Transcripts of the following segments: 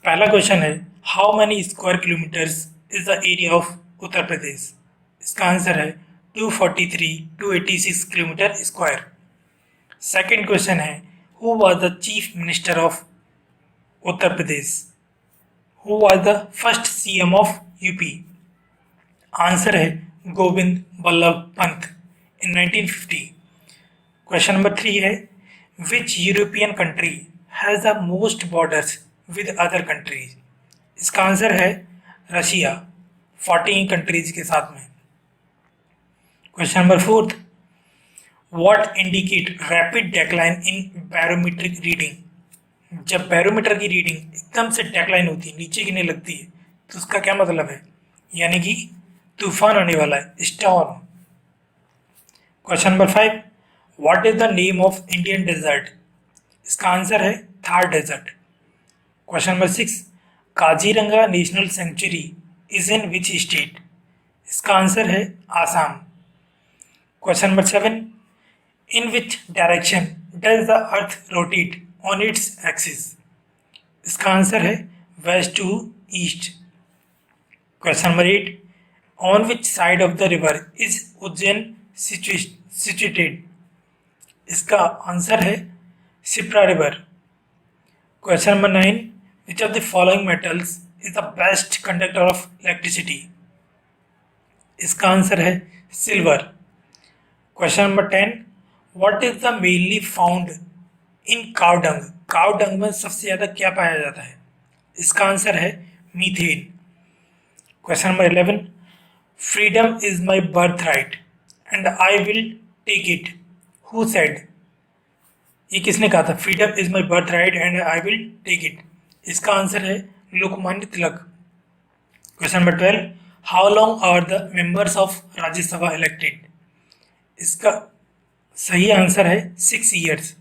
पहला क्वेश्चन है, how many square kilometres is the area of Uttar Pradesh. इसका आंसर है 243 किलोमीटर स्क्वायर। सेकंड क्वेश्चन है, who was the chief minister of Uttar Pradesh. Who was the first CM of UP. Answer है Govind Ballabh Pant in 1950। Question number 3 है, which European country has the most borders with other countries. इसका answer है Russia, 14 countries के साथ में। Question number 4, what indicate rapid decline in barometric reading. जब barometer की reading एकदम से डेक्लाइन होती है, नीचे गिरने लगती है, तो उसका क्या मतलब है, यानी कि तूफान आने वाला है, storm. Question number 5, what is the name of Indian desert. इसका आंसर है Thar desert. Question number 6, Kaziranga national sanctuary is in which state. इसका आंसर है Assam. Question number 7, in which direction does the earth rotate on its axis. इसका answer है west to east. Question number 8, on which side of the river is Ujjain situated. इसका answer है Sipra river. Question number 9, which of the following metals is the best conductor of electricity. इसका answer है silver. Question number 10, what is the mainly found in cow dung. Cow dung में सबसे ज्यादा क्या पाया जाता है। इसका आंसर है methane. Question number 11, freedom is my birthright and I will take it, who said. ये किसने कहा था, freedom is my birthright and I will take it. इसका आंसर है Lokmanya Tilak. Question number 12, how long are the members of Rajya Sabha elected. इसका सही answer है 6 years.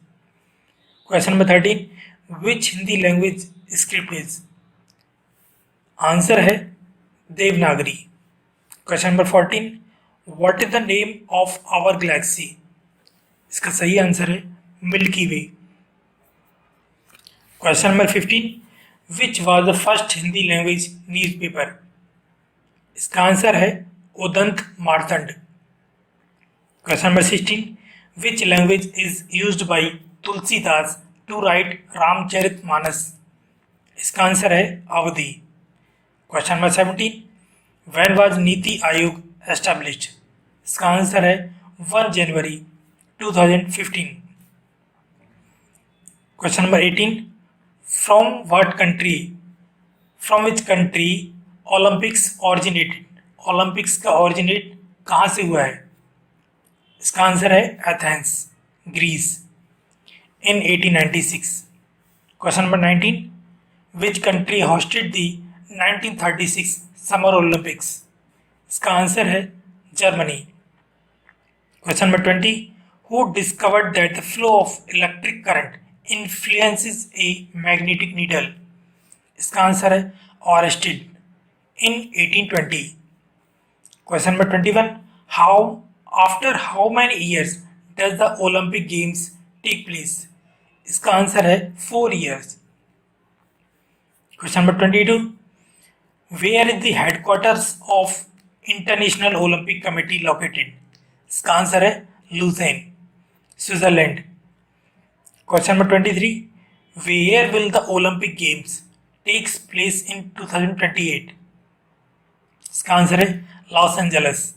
Question number 13, which Hindi language script is. Answer है Devanagari. Question number 14, what is the name of our galaxy. इसका सही answer है milky way. Question number 15, which was the first Hindi language newspaper. इसका answer है Udant Martand. Question number 16, which language is used by Tulsidas to write Ramcharitmanas. इसका answer है Awadhi. Question number 17, when was NITI Aayog established. इसका answer है 1 जनवरी 2015। Question number 18, from what country, from which country Olympics originated. Olympics का originate कहाँ से हुआ है। इसका आंसर है Athens, Greece, in 1896। Question number 19, which country hosted the 1936 summer Olympics. इसका आंसर है Germany. Question number 20, who discovered that the flow of electric current influences a magnetic needle. इसका आंसर है Oersted in 1820। Question number 21, how after how many years does the Olympic games take place. इसका answer है 4 years. Question number 22, where is the headquarters of international Olympic committee located. इसका answer है Lausanne, Switzerland. Question number 23, where will the Olympic games takes place in 2028। इसका answer है Los Angeles.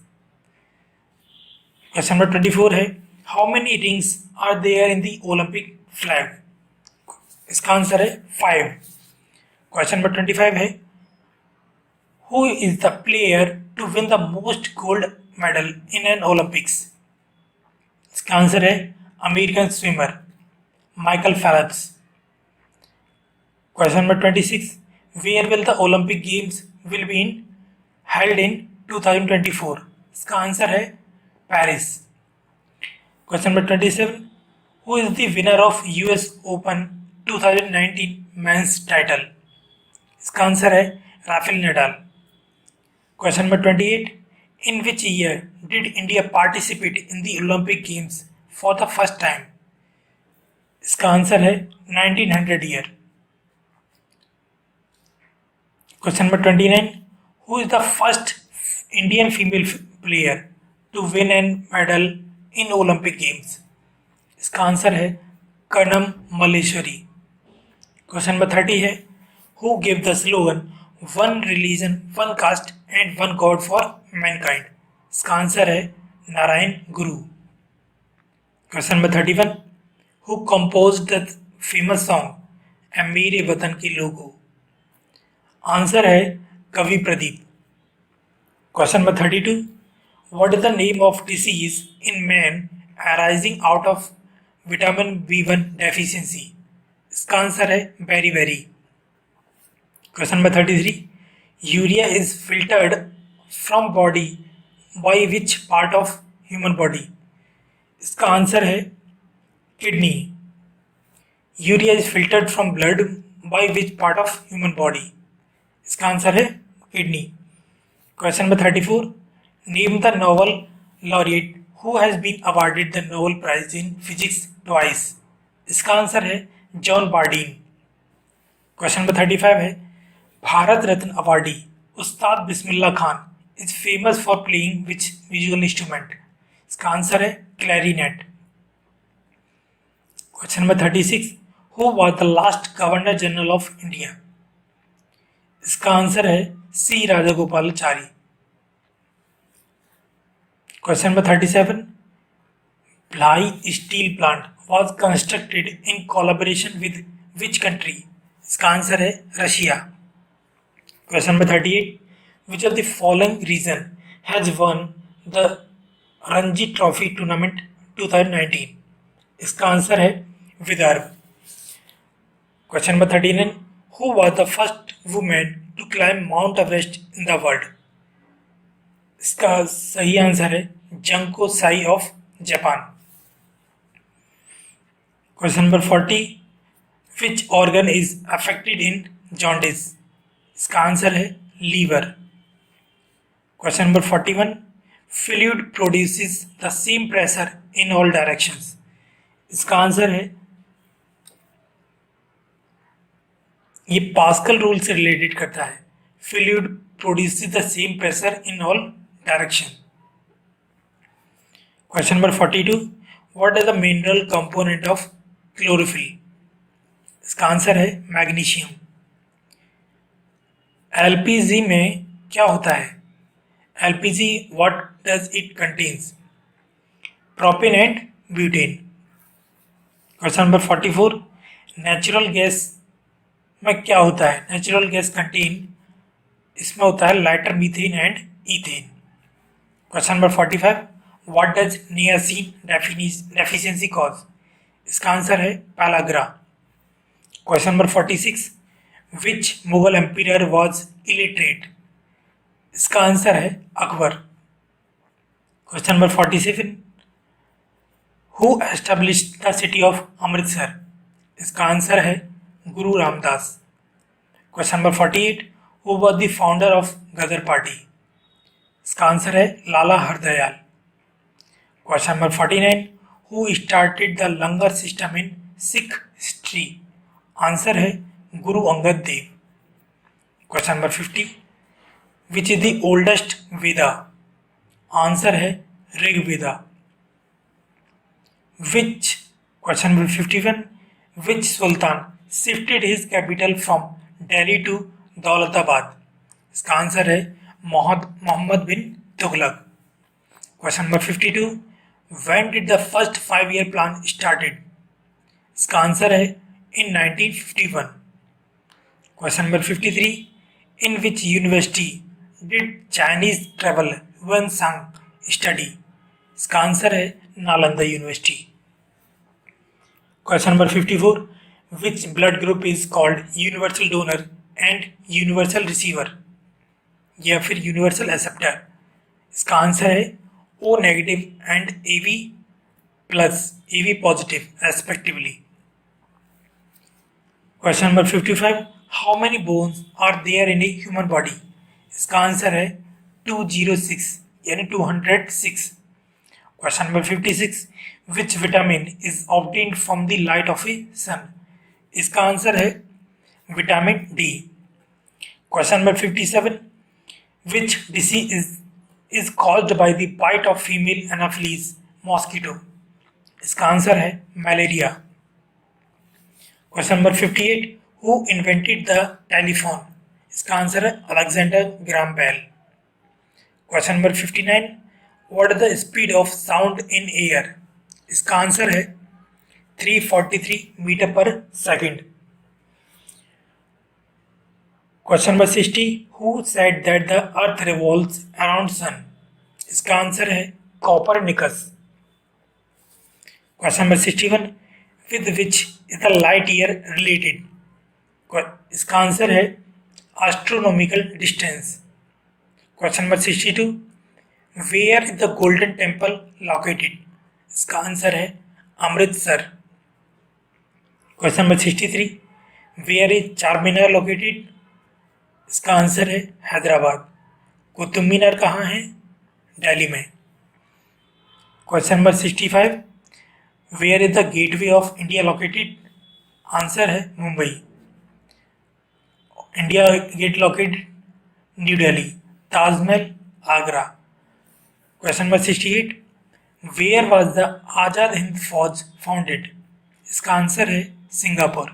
Question number 24 है, how many rings are there in the Olympic flag. इसका answer है 5। Question number 25 है, who is the player to win the most gold medal in an Olympics. इसका answer है American swimmer Michael Phelps. Question number 26, where will the Olympic games will be in held in 2024। इसका answer है Paris. Question number 27, who is the winner of US open 2019 mains title. इसका answer है Rafael Nadal. Question number 28, in which year did India participate in the Olympic games for the first time. इसका answer है 1900 year. Question number 29, who is the first Indian female player to win an medal in Olympic games? इसका answer है Karnam Malleswari. Question number 30 है, who give the slogan one religion one caste and one god for mankind? इसका answer है Narayan Guru. Question number 31, who compose the famous song ए मेरे वतन की लोगो? आंसर है Kavi Pradeep. Question number 32, what is the name of disease in man arising out of vitamin B1 deficiency? इसका answer है beriberi. Question number 33, urea is filtered from body by which part of human body? इसका answer है kidney. Urea is filtered from blood by which part of human body? इसका answer है kidney. Question number 34, name the Nobel laureate who has been awarded the Nobel prize in physics twice? इसका answer है John Bardeen. Question number 35 है, Bharat Ratna awardee Ustad Bismillah Khan is famous for playing which musical instrument? इसका answer है clarinet. Question number 36, who was the last governor general of India? इसका answer है C Rajagopalachari. Question number 37, Bhilai steel plant was constructed in collaboration with which country? इसका answer है Russia. Question number 38, which of the following region has won the Ranji trophy tournament 2019? इसका answer है Vidarbha. Question number 39, who was the first woman to climb Mount Everest in the world? इसका सही answer है Junko Sai of Japan. Question number 40, which organ is affected in jaundice? इसका answer है liver. Question number 41, fluid produces the same pressure in all directions? इसका answer है, ये Pascal rule से related करता है। Fluid produces the same pressure in all direction. Question number 42, what is the mineral component of chlorophyll? इसका answer है magnesium. LPG में क्या होता है? LPG what does it contains? Propane and butane. Question number 44, natural gas में क्या होता है? नेचुरल गैस कंटेन, इसमें होता है lighter methane and ethane. Question number 45, what does niacin deficiency cause? इसका आंसर है pellagra. Question number 46, which Mughal emperor was illiterate? इसका आंसर है Akbar. Question number 47, who established the city of Amritsar? इसका आंसर है Guru Ramdas. Question number 48, who was the founder of Ghadar party? इसका answer है Lala Hardayal. Question number 49, who started the langar system in Sikh history? Answer है Guru Angad Dev. Question number 50, which is the oldest Veda? Answer है Rigveda. Which question number 51, which sultan shifted his capital from Delhi to Daulatabad? इसका answer है Mohammad bin Tughlaq. Question number 52, when did the first 5-year plan started? इसका answer है in 1951। Question number 53, in which university did Chinese travel Yuan-Sang study? इसका answer है Nalanda university. Question number 54, which blood group is called universal donor and universal receiver या फिर universal acceptor? इसका answer है O negative and AB plus AB positive respectively. Question number 55, how many bones are there in a human body? इसका answer है 206 यानी 206। Question number 56, which vitamin is obtained from the light of a sun? इसका answer है vitamin D. Question number 57, which disease is caused by the bite of female anopheles mosquito? इसका answer है malaria. Question number 58, who invented the telephone? इसका answer है Alexander Graham Bell. Question number 59, what is the speed of sound in air? इसका answer है 343 metre per second. Question number 60, who said that the earth revolves around sun? इसका answer है Copernicus. Question number 61, with which is the light year related? इसका answer है astronomical distance. Question number 62, where is the golden temple located? इसका answer है Amritsar. Question number 63, where is Charminar located? इसका answer है हैदराबाद। कुतुब मीनार कहाँ है? दिल्ली में। Question number 65, where is the Gateway of India located? Answer है Mumbai. India Gate located New Delhi. Taj Mahal Agra. Question number 68, where was the Azad Hind Fauj founded? इसका answer है सिंगापुर।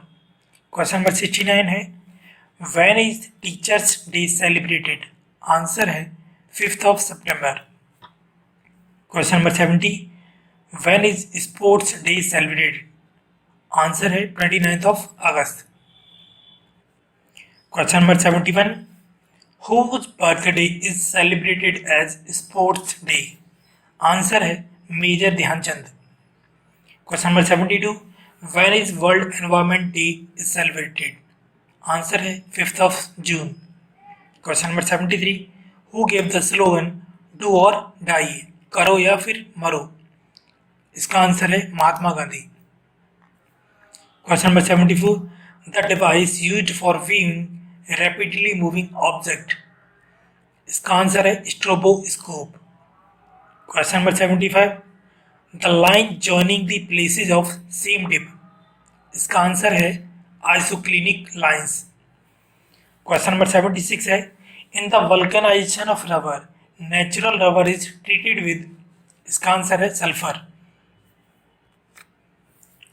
क्वेश्चन नंबर 69 है, when is teachers day celebrated? Answer है 5th of September. Question number 70, when is sports day celebrated? Answer है 29th of August. Question number 71, whose birthday is celebrated as sports day? Answer है major Dhyan Chand. Question number 72, when is world environment day is celebrated? Answer है 5th of June. Question number 73, who gave the slogan do और die? करो या फिर मरो? इसका answer है Mahatma Gandhi. Question number 74, the device used for viewing rapidly moving object? इसका answer है stroboscope. Question number 75, the line joining the places of same dip? इसका आंसर है आइसोक्लिनिक लाइंस। क्वेश्चन नंबर 76 है, in the vulcanisation of rubber natural rubber is treated with? इसका answer है sulphur.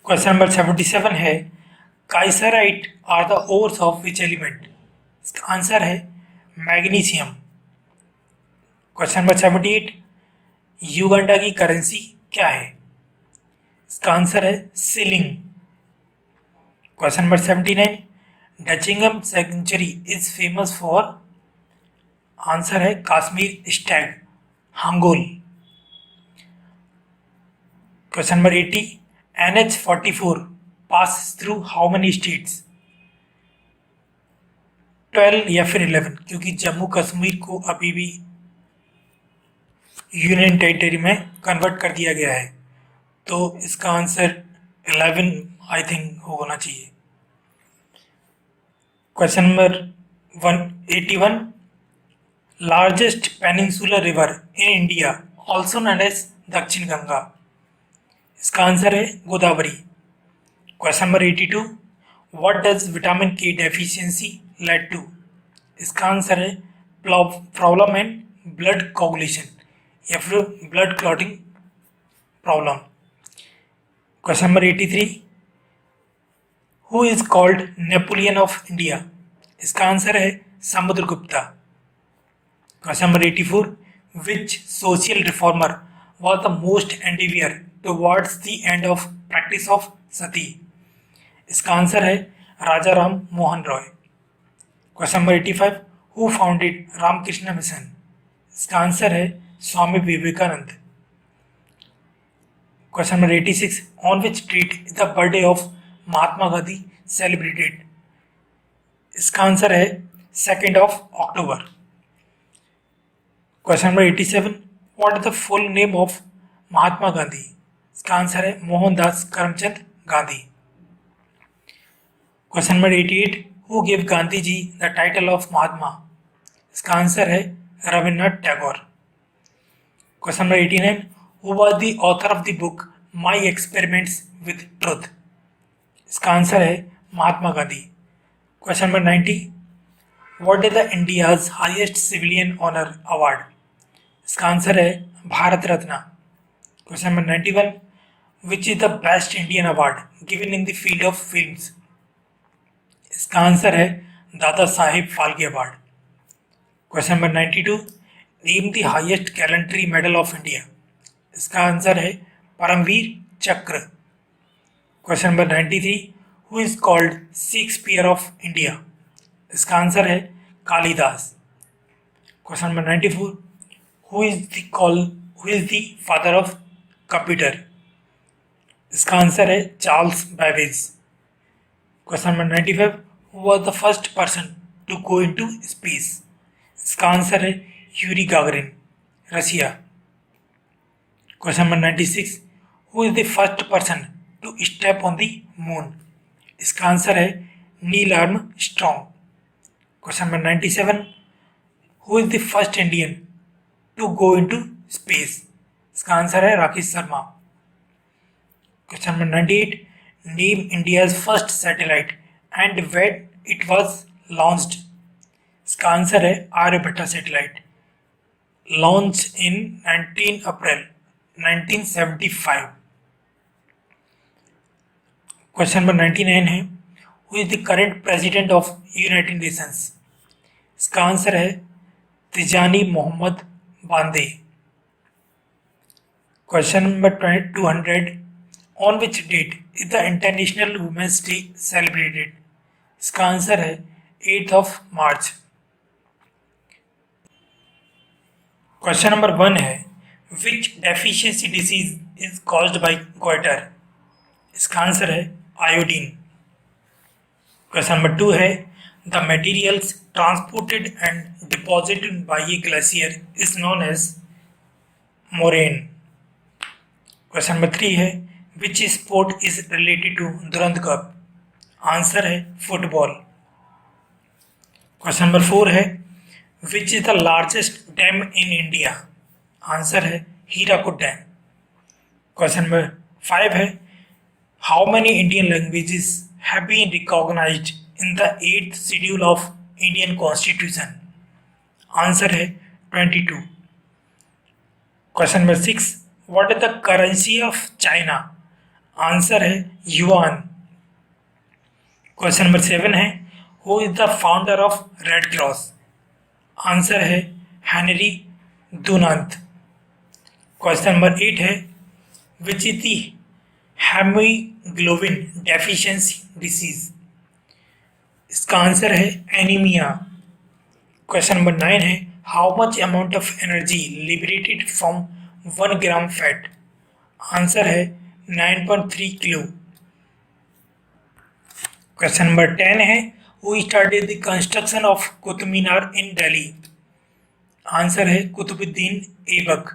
Question number 77 है, kieserite are the ores of which element? इसका answer है magnesium. Question number 78, Uganda की currency क्या है? इसका आंसर है shilling. Question number 79, Dachigam sanctuary is famous for? Answer है Kashmir stag hangul. Question number 80, NH-44 pass through how many states? 12 या फिर 11, क्योंकि जम्मू कश्मीर को अभी भी यूनियन टेरिटरी में कन्वर्ट कर दिया गया है, तो इसका आंसर 11 आई थिंक होना चाहिए। Question number 181, largest peninsular river in India also known as Dakshin Ganga? इसका आंसर है Godavari. Question number 82, what does vitamin K deficiency lead to? इसका आंसर है प्रॉब्लम इन ब्लड कोगुलेशन या फिर blood clotting problem. Question number 83, who is called Napoleon of India? इसका answer है Samudragupta. Question number 84, which social reformer was the most endeavour towards the end of practice of sati? इसका answer है Raja Ram Mohan Roy. Question number 85, who founded Ramakrishna Mission? इसका answer है Swami Vivekananda. Question number 86, on which date is the birthday of Mahatma Gandhi celebrated? इसका answer है 2nd of October. Question number 87, what is the full name of Mahatma Gandhi? इसका answer है Mohandas Karamchand Gandhi. Question number 88, who give Gandhi ji the title of Mahatma? इसका answer है Rabindranath Tagore. Question number 89, who was the author of the book my experiments with truth? इसका answer है Mahatma Gandhi. Question number 90, what is the India's highest civilian honour award? इसका answer है Bharat Ratna. Question number 91, which is the best Indian award given in the field of films? इसका answer है Dada Saheb Phalke award. Question number 92, name the highest gallantry medal of India? इसका answer है Paramvir Chakra. Question number 93, who is called Shakespeare of India? इसका answer है Kalidas. Question number 94, who is the father of computer? इसका answer है Charles Babbage. Question number 95, who was the first person to go into space? इसका answer है Yuri Gagarin, Russia. Question number 96, who is the first person to step on the moon? इसका answer है Neil Armstrong. Question number 97, who is the first Indian to go into space? इसका answer है Rakesh Sharma. Question number 98, name India's first satellite and when it was launched? इसका answer है Aryabhata satellite, launch in 19 April 1975। Question number 99 है, who is the current president of united nations? इसका answer है Tijjani Muhammad Bande. Question number 200, on which date is the international women's day celebrated? इसका answer है 8 March. Question number 1 है, which deficiency disease is caused by goitre? इसका answer है iodine. Question number 2 है, the materials transported and deposited by a glacier is known as moraine. Question number 3 है, which sport is related to Durand Cup? Answer है football. Question number 4 है, which is the largest dam in India? Answer है Hirakud dam. Question number 5 है, how many Indian languages have been recognised in the 8th schedule of Indian constitution? Answer है 22। Question number 6, what is the currency of China? Answer है yuan. Question number 7 है, who is the founder of red cross? Answer है Henry Dunant. Question number 8 है, which is the haemoglobin deficiency disease? इसका answer है anaemia. Question number 9 है, how much amount of energy liberated from 1 gram fat? Answer है 9.3 kilo. Question number 10 है, who started the construction of Qutub Minar in Delhi? Answer है Qutbuddin Aibak.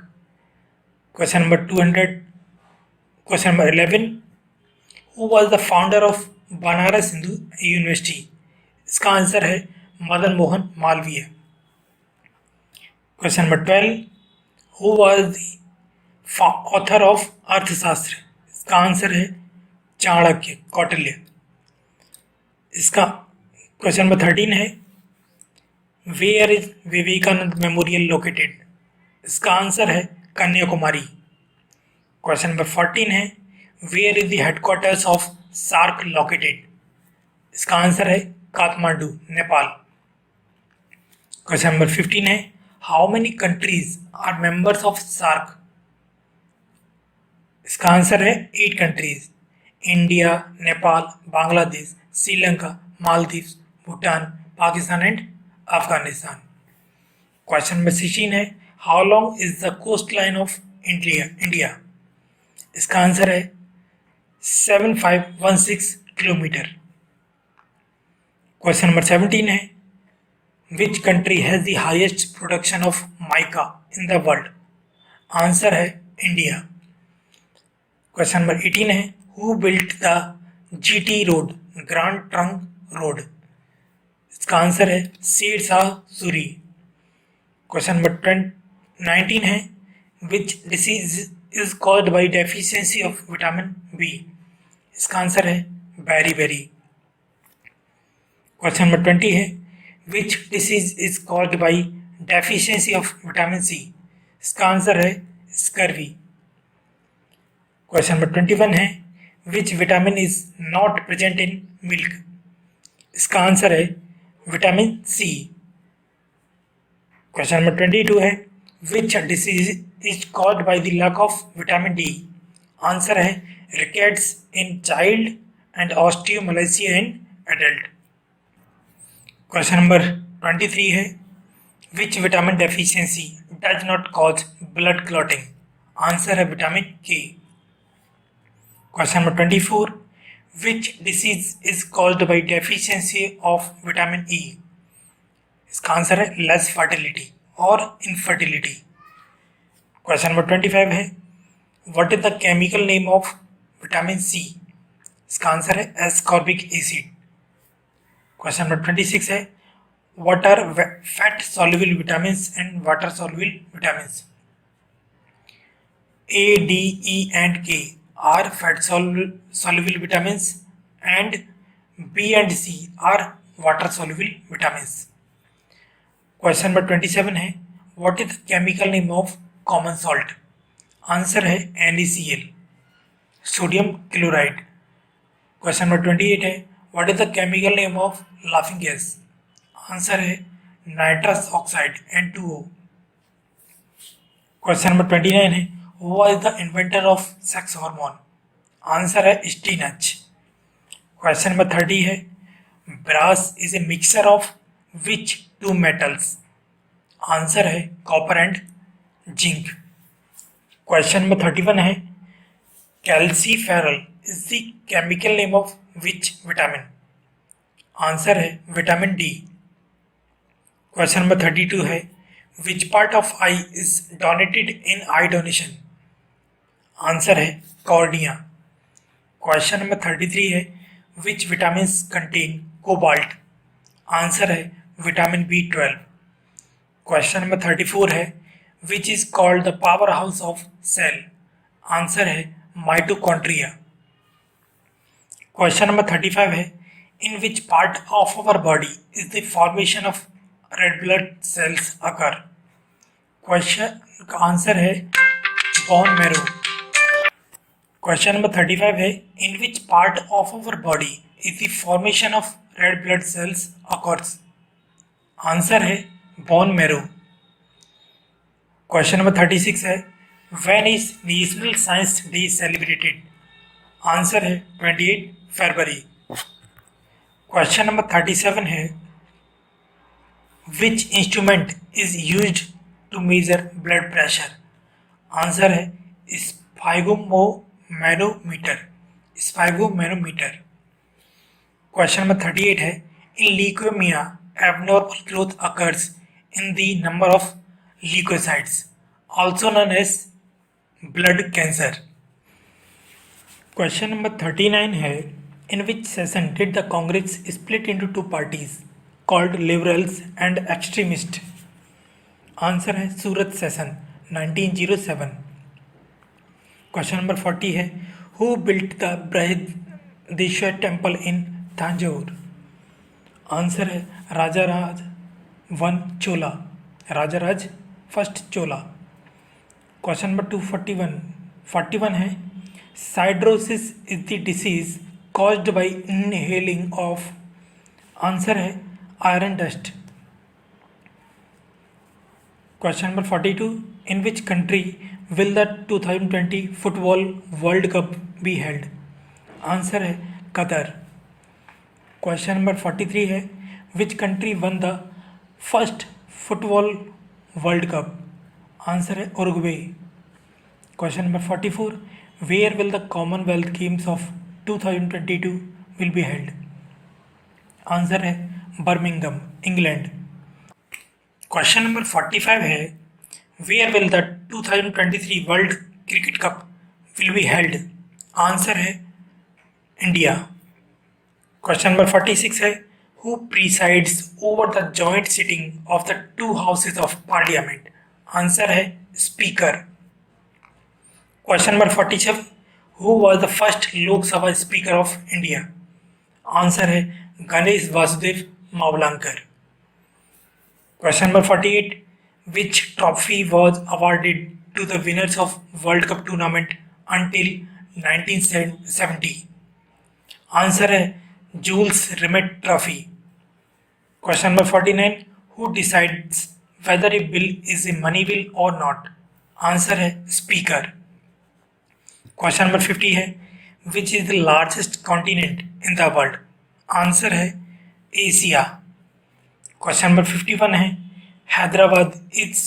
Question number 200, question number 11, who was the founder of Banaras Hindu University? इसका answer है Madan Mohan Malaviya. Question number 12, who was the author of Arthashastra? इसका answer है चाणक्य, कौटिल्य। इसका question number 13 है, where is Vivekananda memorial located? इसका answer है Kanyakumari. Question number 14 है, where is the headquarters of SAARC located? इसका आंसर है काठमांडू, नेपाल। क्वेश्चन नंबर 15 है, how many countries are members of SAARC? इसका आंसर है 8 countries, India, Nepal, Bangladesh, Sri Lanka, Maldives, Bhutan, Pakistan and Afghanistan. Question number 16 है, how long is the coast line of India? इसका answer है 7516 kilometre. Question number 17 है, which country has the highest production of mica in the world? Answer है India. Question number 18 है, who built the GT road, grand trunk road? इसका answer है Sher Shah Suri. Question number 19 है, which disease is caused by deficiency of vitamin B? इसका answer है beriberi. Question number 20 है, which disease is caused by deficiency of vitamin C? इसका answer है scurvy. Question number 21 है which vitamin is not present in milk? इसका answer है vitamin C. Question number 22 है which disease is caused by the lack of vitamin D? Answer है rickets in child and osteomalacia in adult. Question number 23 है which vitamin deficiency does not cause blood clotting? Answer है vitamin K. Question number 24 which disease is caused by deficiency of vitamin E? इसका answer है less fertility और infertility. Question number 25 है what is the chemical name of vitamin C? इसका answer है ascorbic acid. Question number 26 है what are fat soluble vitamins and water soluble vitamins? A, D, E and K are fat soluble vitamins and B and C are water soluble vitamins. Question number 27 है what is the chemical name of common salt? Answer है NaCl, sodium chloride. Question number 28 है what is the chemical name of laughing gas? Answer है nitrous oxide N2O। Question number 29 है Who was the inventor of sex hormone? Answer है Steinach. Question number 30 है brass is a mixture of which two metals? Answer है copper and zinc. Question number 31 है calciferol is the chemical name of which vitamin? Answer है vitamin D. Question number 32 है which part of eye is donated in eye donation? Answer है cornea. Question number 33 है which vitamin contain cobalt? Answer है vitamin B12। Question number 34 है which is called the power house of cell? Answer है mitochondria. Question number 35 है in which part of our body is the formation of red blood cells occur? Question का answer है bone marrow. Question number 35 है in which part of our body is the formation of red blood cells occurs? Answer है bone marrow. Question number 36 है when is national science day celebrated? Answer है 28 February. Question number 37 है which instrument is used to measure blood pressure? Answer है sphygmomanometer. Question number 38 है in leukemia abnormal growth occurs in the number of leukocytes, also known as blood cancer. Question number 39 है in which session did the Congress split into two parties called liberals and extremists? Answer है सूरत session 1907। Question number 40 है who built the Brihadeeswarar temple in Tanjore? Answer है Rajaraja first Chola. Question number 241 है siderosis is the disease caused by inhaling of? Answer है iron dust. Question number 42 in which country will the 2020 football world cup be held? Answer है Qatar. Question number 43 है which country won the first football world cup? Answer है Uruguay. Question number 44 where will the commonwealth games of 2022 will be held? Answer है Birmingham England. Question number 45 है where will the 2023 world cricket cup will be held? Answer है India. Question number 46 है who presides over the joint sitting of the two houses of parliament? Answer है speaker. Question number 47 who was the first Lok Sabha speaker of India? Answer है Ganesh Vasudev Mavalankar. Question number 48. Which trophy was awarded to the winners of World Cup tournament until 1970? Answer है Jules Rimet trophy. Question number 49. Who decides whether a bill is a money bill or not? Answer है speaker. Question number 50 है Which is the largest continent in the world? Answer है Asia. Question number 51 है Hyderabad is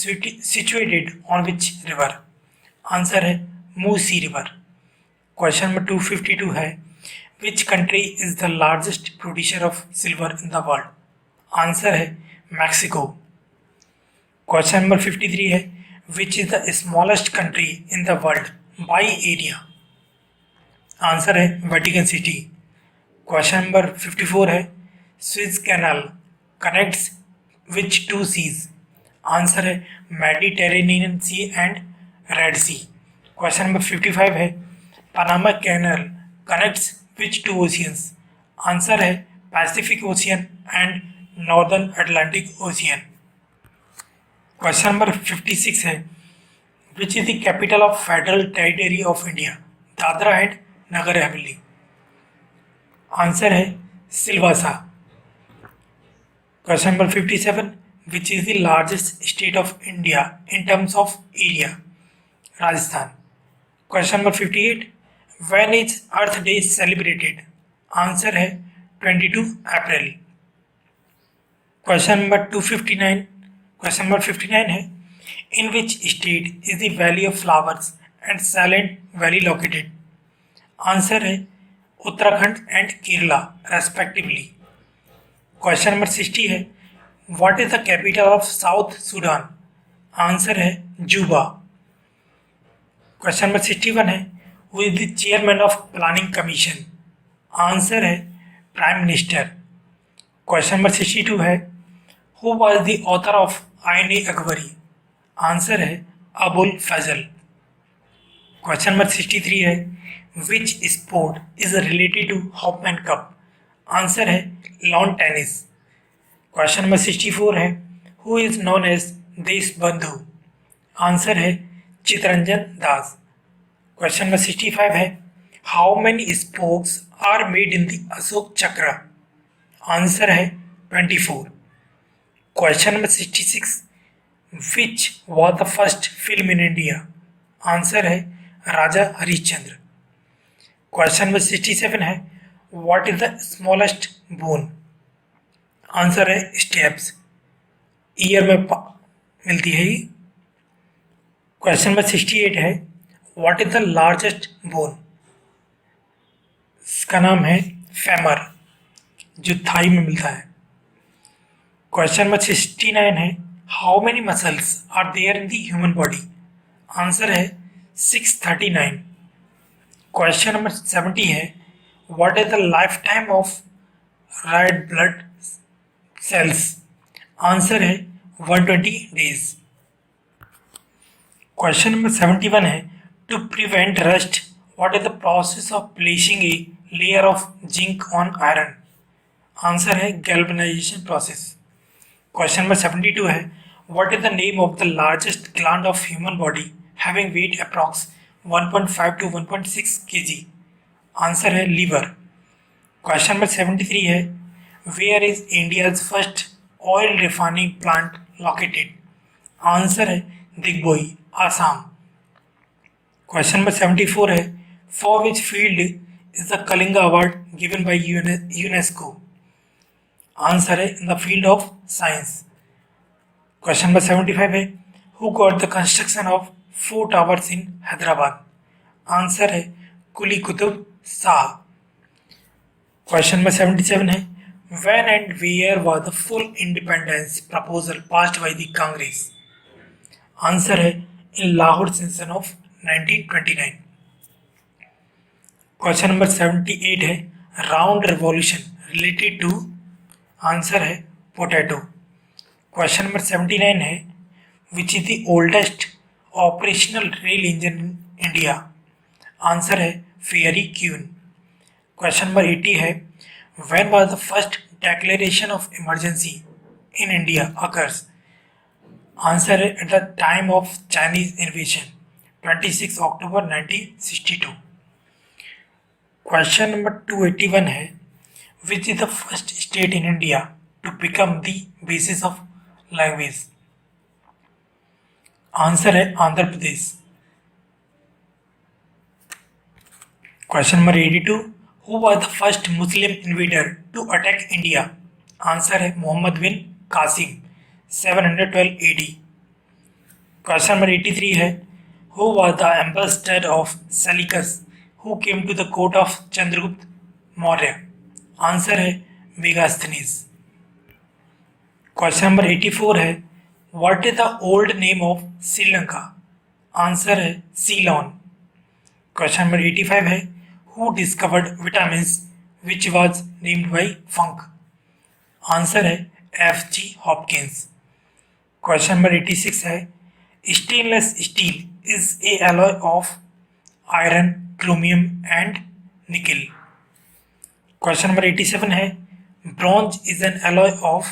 situated on which river? Answer है Musi river. Question number 252 है Which country is the largest producer of silver in the world? Answer है Mexico. Question number 53 है Which is the smallest country in the world by area? Answer है Vatican city. Question number 54 है Suez canal connects which two seas? Answer है Mediterranean sea and red sea. Question number 55 है Panama canal connects which two oceans? Answer है Pacific ocean and northern Atlantic ocean. Question number 56 है Which is the capital of Federal Territory of India? Dadra and Nagar Haveli. Answer है Silvassa. Question number 57 Which is the largest state of India in terms of area? Rajasthan. Question number 58 When is Earth Day celebrated? Answer है 22 अप्रैल. Question number 259 Question number 59 है In which state is the Valley of Flowers and Silent Valley located? Answer है Uttarakhand and Kerala respectively. Question number 60 है what is the capital of South Sudan? Answer है Juba. Question number 61 है who is the chairman of planning commission? Answer है prime minister. Question number 62 है who was the author of Ain e Akbari? Answer है अबुल फजल. Question number 63 है Which sport is related to Hopman Cup? Answer है lawn tennis. Question number 64 है Who is known as देश बंधु? Answer है चितरंजन दास. Question number 65 है How many spokes are made in the Ashok चक्र? Answer है 24. Question number 66 Which was the first film in India? Answer है राजा Harishchandra. Question number 67 है what is the smallest bone? Answer है steps. Year में मिलती है ये. क्वेश्चन नंबर 68 है what is the largest bone? इसका नाम है फेमर जो थाई में मिलता है. क्वेश्चन नंबर 69 है how many muscles are there in the human body? Answer है 639. क्वेश्चन नंबर 70 है what is the life time of red blood cells? Answer है 120 डेज. क्वेश्चन नंबर 71 है to prevent rust what is the process of placing a layer of zinc on iron? Answer है galvanization process. Question number 72 है what is the name of the largest gland of human body having weight approx 1.5 to 1.6 kg? Answer है liver. Question number 73 है where is India's first oil refining plant located? Answer है Digboi Assam. Question number 74 है for which field is the Kalinga award given by UNESCO? Answer है in the field of science. Question number 75 है who got the construction of 4 towers in Hyderabad? Answer है Quli Qutb Shah. Question number 77 है when and where was the full independence proposal passed by the Congress? Answer है in Lahore session of 1929. Question number 78 है round revolution related to? Answer है potato. Question number 79 है which is the oldest operational rail engine in India? Answer है fairy queen. Question number 80 है when was the first declaration of emergency in India occurs? Answer है at the time of Chinese invasion 26 October 1962। Question number 281 है which is the first state in India to become the basis of language. Answer है Andhra Pradesh. Question number 82 who was the first Muslim invader to attack India. Answer है Mohammad bin Qasim 712 AD। Question number 83 है who was the ambassador of Seleucus who came to the court of Chandragupta Maurya. Answer है Megasthenes. Question number 84 है what is the old name of Sri Lanka. Answer है Ceylon. Question number 85 है who discovered vitamin which was named by Funk. Answer है FG Hopkins. Question number 86 है stainless steel is a alloy of iron chromium and nickel. Question number 87 है bronze is an alloy of.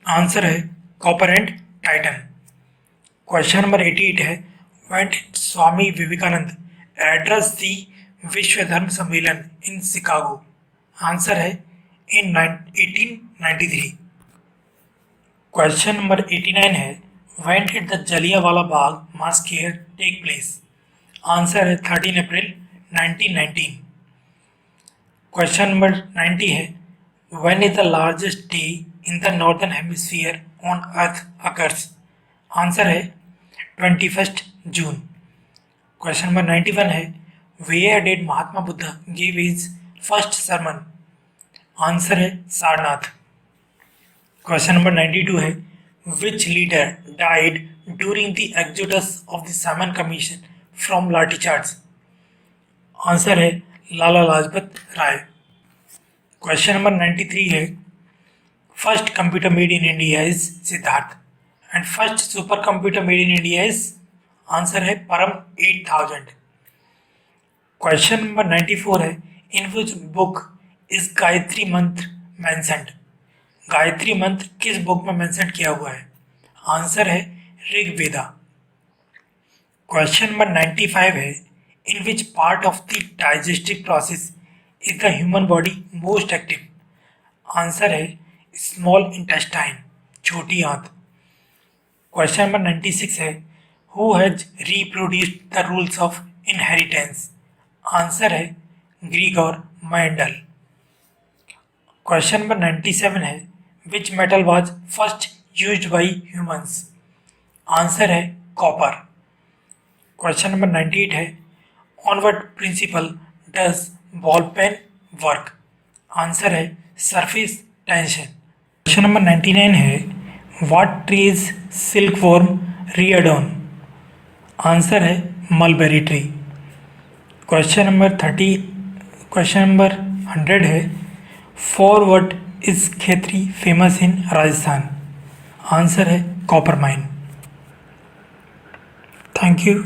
Answer है copper and titan. Question number 88 है when did Swami Vivekananda address the विश्व धर्म सम्मेलन in Chicago. Answer है इन 1893। Question number 89 है when did the Jallianwala Bagh massacre take place. Answer है 13 April 1919। Question number 90 है when is the largest day in the northern hemisphere on earth occurs. Answer है 21 June. Question number 91 है where did Mahatma Buddha give his first sermon। Answer है Sarnath. Question number 92 है which leader died during the exodus of the Simon commission from lathi charge. Answer है Lala Lajpat Rai. Question number 93 है first computer made in India is Siddharth and first super computer made in India is. Answer है परम 8000। Question number 94 है in which book is Gayatri मंत्र mentioned. Gayatri मंत्र किस book में mention किया हुआ है। आंसर है ऋग्वेदा। क्वेश्चन नंबर 95 है in which part of the digestive process is the human body most active. Answer है स्मॉल इंटेस्टाइन छोटी आंत। क्वेश्चन नंबर 96 है who has reproduced the rules of inheritance. Answer है ग्रीगोर मेंडल। क्वेश्चन नंबर 97 है which metal was first used by humans. Answer है copper. Question number 98 है on what principle does ball pen work. Answer है surface tension. Question number 99 है what tree is silk worm Rudyard on. Answer है mulberry tree. Question number 100 है for what is Khetri famous in Rajasthan. Answer है copper mine. Thank you.